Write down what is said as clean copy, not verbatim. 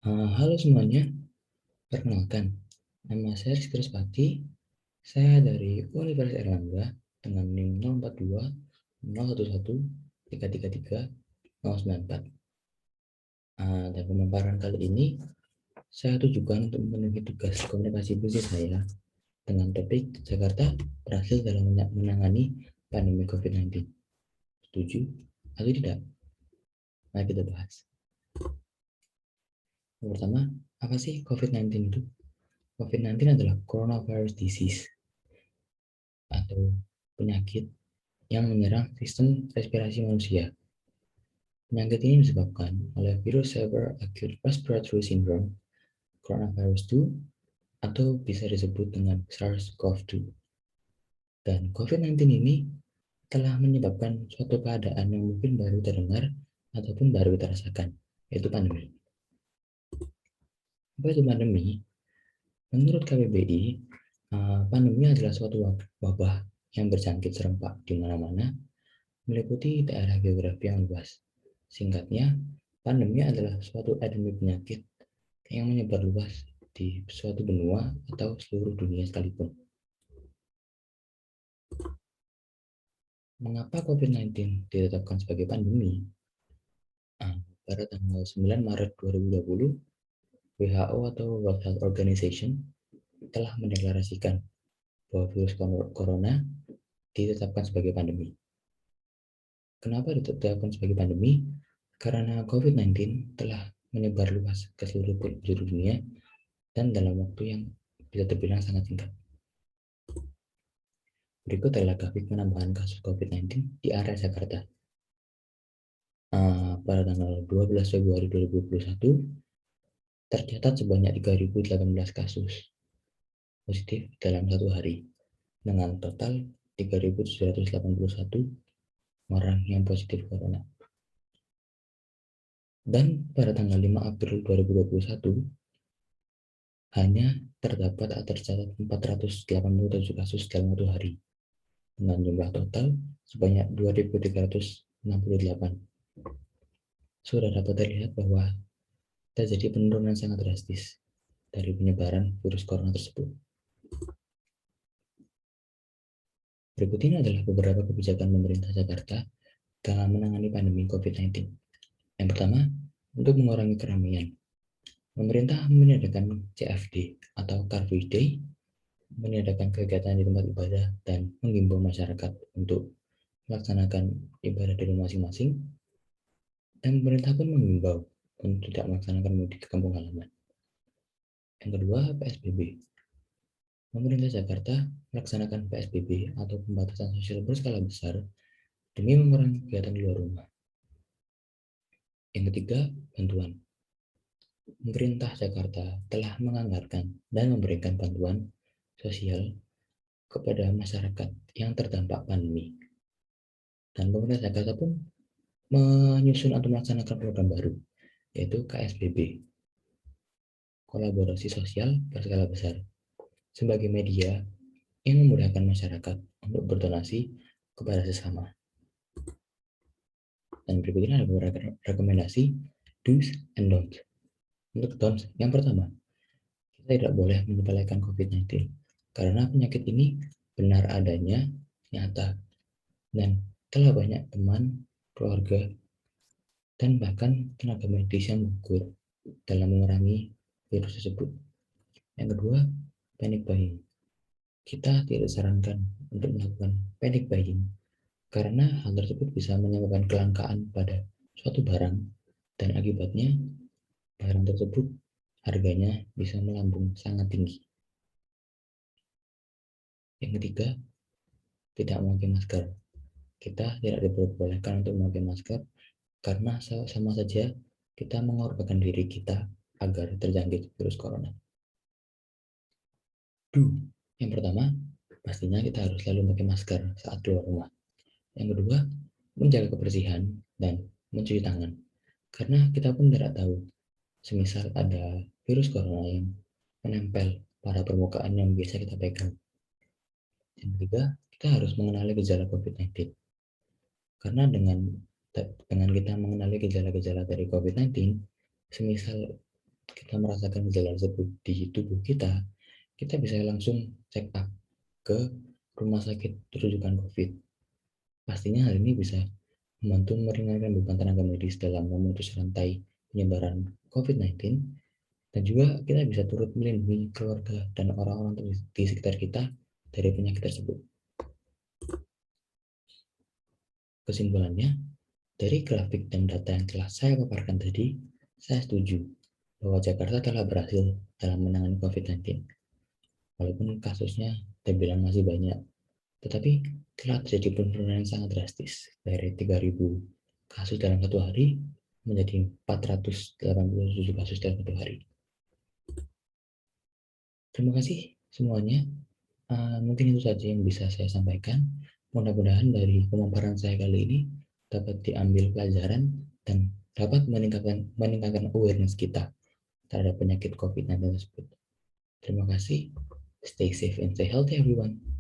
Halo semuanya, perkenalkan, nama saya Rizky Ruspati. Saya dari Universitas Airlangga dengan NIM 042 011 333 094. Dan pemaparan kali ini saya tujukan untuk memenuhi tugas komunikasi bisnis saya dengan topik Jakarta berhasil dalam menangani pandemi COVID-19. Setuju atau tidak? Mari kita bahas. Yang pertama, apa sih COVID-19 itu? COVID-19 adalah coronavirus disease atau penyakit yang menyerang sistem respirasi manusia. Penyakit ini disebabkan oleh virus Severe Acute Respiratory Syndrome, coronavirus 2, atau bisa disebut dengan SARS-CoV-2. Dan COVID-19 ini telah menyebabkan suatu keadaan yang mungkin baru terdengar ataupun baru terasakan, yaitu pandemi. Apa itu pandemi? Menurut KBBI, pandemi adalah suatu wabah yang berjangkit serempak di mana-mana, meliputi daerah geografi yang luas. Singkatnya, pandemi adalah suatu endemi penyakit yang menyebar luas di suatu benua atau seluruh dunia sekalipun. Mengapa COVID-19 ditetapkan sebagai pandemi? Pada tanggal 9 Maret 2020, WHO atau World Health Organization telah mendeklarasikan bahwa virus corona ditetapkan sebagai pandemi. Kenapa ditetapkan sebagai pandemi? Karena COVID-19 telah menyebar luas ke seluruh penjuru dunia dan dalam waktu yang bisa terbilang sangat singkat. Berikut adalah grafik penambahan kasus COVID-19 di area Jakarta. Pada tanggal 12 Februari 2021, tercatat sebanyak 3.018 kasus positif dalam satu hari, dengan total 3.781 orang yang positif corona. Dan pada tanggal 5 April 2021, hanya terdapat atau tercatat 487 kasus dalam satu hari, dengan jumlah total sebanyak 2.368. Sudah dapat terlihat bahwa terjadi penurunan sangat drastis dari penyebaran virus corona tersebut. Berikut ini adalah beberapa kebijakan pemerintah Jakarta dalam menangani pandemi COVID-19. Yang pertama, untuk mengurangi keramaian. Pemerintah meniadakan CFD atau Car Free Day, meniadakan kegiatan di tempat ibadah, dan menghimbau masyarakat untuk melaksanakan ibadah di rumah masing-masing. Dan pemerintah pun menghimbau untuk tidak melaksanakan mudik ke kampung halaman. Yang kedua, PSBB. Pemerintah Jakarta melaksanakan PSBB atau pembatasan sosial berskala besar demi mengurangi kegiatan di luar rumah. Yang ketiga, bantuan. Pemerintah Jakarta telah menganggarkan dan memberikan bantuan sosial kepada masyarakat yang terdampak pandemi. Dan pemerintah Jakarta pun menyusun atau melaksanakan program baru, yaitu KSBB, kolaborasi sosial berskala besar, sebagai media yang memudahkan masyarakat untuk berdonasi kepada sesama. Dan berikut ini ada beberapa rekomendasi do's and don'ts. Untuk don'ts, yang pertama, kita tidak boleh menyepelekan COVID-19 karena penyakit ini benar adanya, nyata, dan telah banyak teman, keluarga, dan bahkan tenaga medis yang gugur dalam memerangi virus tersebut. Yang kedua, panic buying. Kita tidak disarankan untuk melakukan panic buying karena hal tersebut bisa menyebabkan kelangkaan pada suatu barang dan akibatnya barang tersebut harganya bisa melambung sangat tinggi. Yang ketiga, tidak memakai masker. Kita tidak diperbolehkan untuk memakai masker karena sama saja kita mengorbankan diri kita agar terjangkit virus corona. Yang pertama, pastinya kita harus selalu pakai masker saat keluar rumah. Yang kedua, menjaga kebersihan dan mencuci tangan. Karena kita pun tidak tahu, semisal ada virus corona yang menempel pada permukaan yang biasa kita pegang. Yang ketiga, kita harus mengenali gejala COVID-19. Karena dengan kita mengenali gejala-gejala dari COVID-19, semisal kita merasakan gejala tersebut di tubuh kita, kita bisa langsung check up ke rumah sakit rujukan COVID. Pastinya hal ini bisa membantu meringankan beban tenaga medis dalam memutus rantai penyebaran COVID-19, dan juga kita bisa turut melindungi keluarga dan orang-orang di sekitar kita dari penyakit tersebut. Kesimpulannya, dari grafik dan data yang telah saya paparkan tadi, saya setuju bahwa Jakarta telah berhasil dalam menangani COVID-19. Walaupun kasusnya terbilang masih banyak, tetapi telah terjadi penurunan yang sangat drastis dari 3.000 kasus dalam satu hari menjadi 487 kasus dalam satu hari. Terima kasih semuanya. Mungkin itu saja yang bisa saya sampaikan. Mudah-mudahan dari pemaparan saya kali ini dapat diambil pelajaran dan dapat meningkatkan awareness kita terhadap penyakit COVID-19 tersebut. Terima kasih. Stay safe and stay healthy everyone.